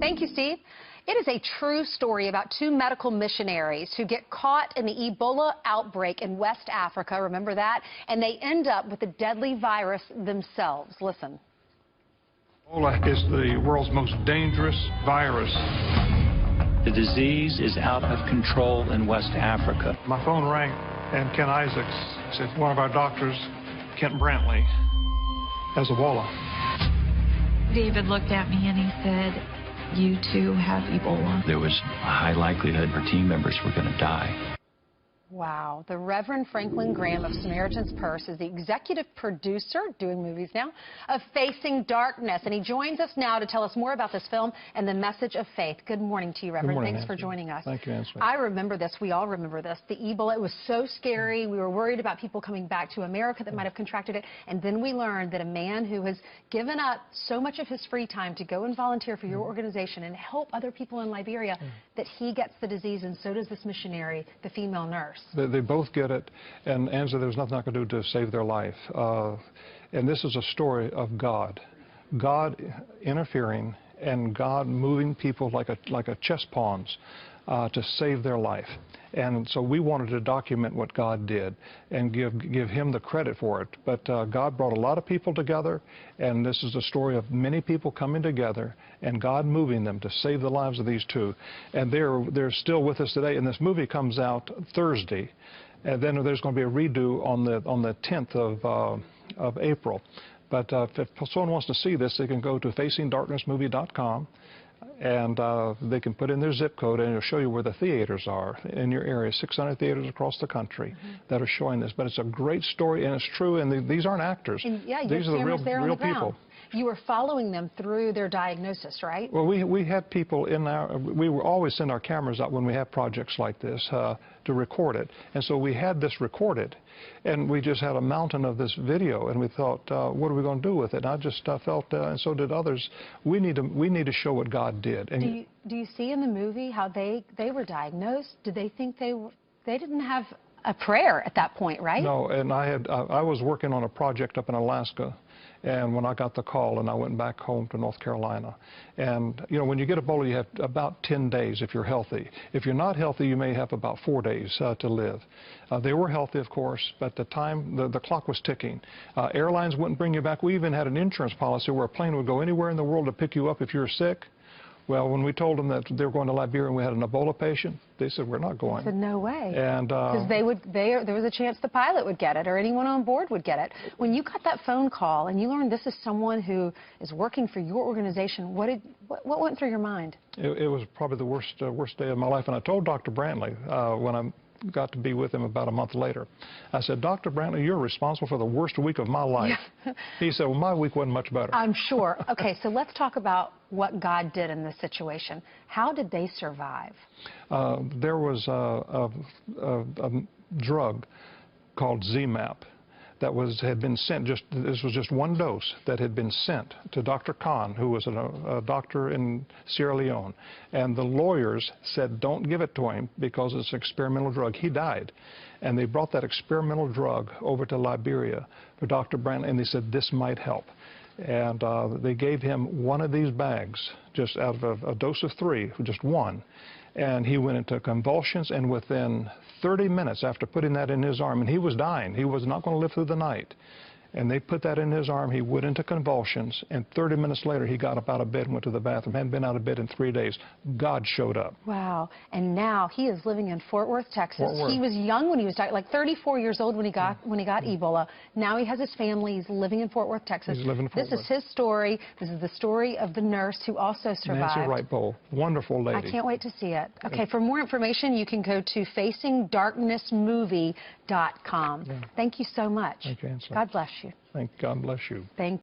Thank you, Steve. It is a true story about two medical missionaries who get caught in the Ebola outbreak in West Africa. Remember that? And they end up with the deadly virus themselves. Listen. Ebola is the world's most dangerous virus. The disease is out of control in West Africa. My phone rang, and Ken Isaacs said one of our doctors, Kent Brantley, has Ebola. David looked at me and he said, "You too have Ebola." There was a high likelihood our team members were going to die. Wow. The Reverend Franklin Graham of Samaritan's Purse is the executive producer, doing movies now, of Facing Darkness. And he joins us now to tell us more about this film and the message of faith. Good morning to you, Reverend. Good morning, Thanks Nancy. for joining us. Thank you, Nancy. I remember this. We all remember this. The Ebola, it was so scary. We were worried about people coming back to America that might have contracted it. And then we learned that a man who has given up so much of his free time to go and volunteer for your organization and help other people in Liberia, that he gets the disease, and so does this missionary, the female nurse. They both get it, and Angela, there's nothing I can do to save their life. And this is a story of God interfering and God moving people like a chess pawns to save their life. And so we wanted to document what God did and give him the credit for it. But God brought a lot of people together, and this is a story of many people coming together and God moving them to save the lives of these two. And they're still with us today. And this movie comes out Thursday, and then there's going to be a redo on the 10th of April. But if someone wants to see this, they can go to facingdarknessmovie.com. And they can put in their zip code, and it'll show you where the theaters are in your area. 600 theaters across the country that are showing this. But it's a great story, and it's true, and these aren't actors. And yeah, these are the real people. You were following them through their diagnosis, right? Well, we had people in we will always send our cameras out when we have projects like this to record it. And so we had this recorded, and we just had a mountain of this video, and we thought, what are we going to do with it? And I just felt, and so did others, we need to show what God did. And do you see in the movie how they were diagnosed? Did they think they didn't have a prayer at that point, right? No, and I was working on a project up in Alaska, and when I got the call, and I went back home to North Carolina. And, you know, when you get Ebola, you have about 10 days if you're healthy. If you're not healthy, you may have about 4 days to live. They were healthy, of course, but the clock was ticking. Airlines wouldn't bring you back. We even had an insurance policy where a plane would go anywhere in the world to pick you up if you were sick. Well, when we told them that they were going to Liberia and we had an Ebola patient, they said, we're not going. I said, no way. And because there was a chance the pilot would get it or anyone on board would get it. When you got that phone call and you learned this is someone who is working for your organization, what went through your mind? It was probably the worst day of my life. And I told Dr. Brantley when I got to be with him about a month later. I said, Dr. Brantley, you're responsible for the worst week of my life. He said, well, my week wasn't much better. I'm sure. Okay, so let's talk about what God did in this situation. How did they survive? There was a drug called ZMapp that had been sent, this was just one dose that had been sent to Dr. Khan, who was a doctor in Sierra Leone. And the lawyers said, don't give it to him because it's an experimental drug. He died. And they brought that experimental drug over to Liberia for Dr. Brantley, and they said, this might help. And they gave him one of these bags, just out of a dose of 3, just one. And he went into convulsions, and within 30 minutes after putting that in his arm, and he was dying, he was not going to live through the night, and they put that in his arm, he went into convulsions, and 30 minutes later he got up out of bed and went to the bathroom. Hadn't been out of bed in 3 days. God showed up. Wow. And now he is living in Fort Worth, Texas. He was young when he was like 34 years old when he got Ebola. Now he has his family. He's living in Fort Worth, Texas. He's living in Fort Worth. This is his story. This is the story of the nurse who also survived. Nancy Wright-Bowl. Wonderful lady. I can't wait to see it. Okay, for more information, you can go to facingdarknessmovie.com. Thank you so much. Thank you, Ansel. God bless you. God bless you. Thank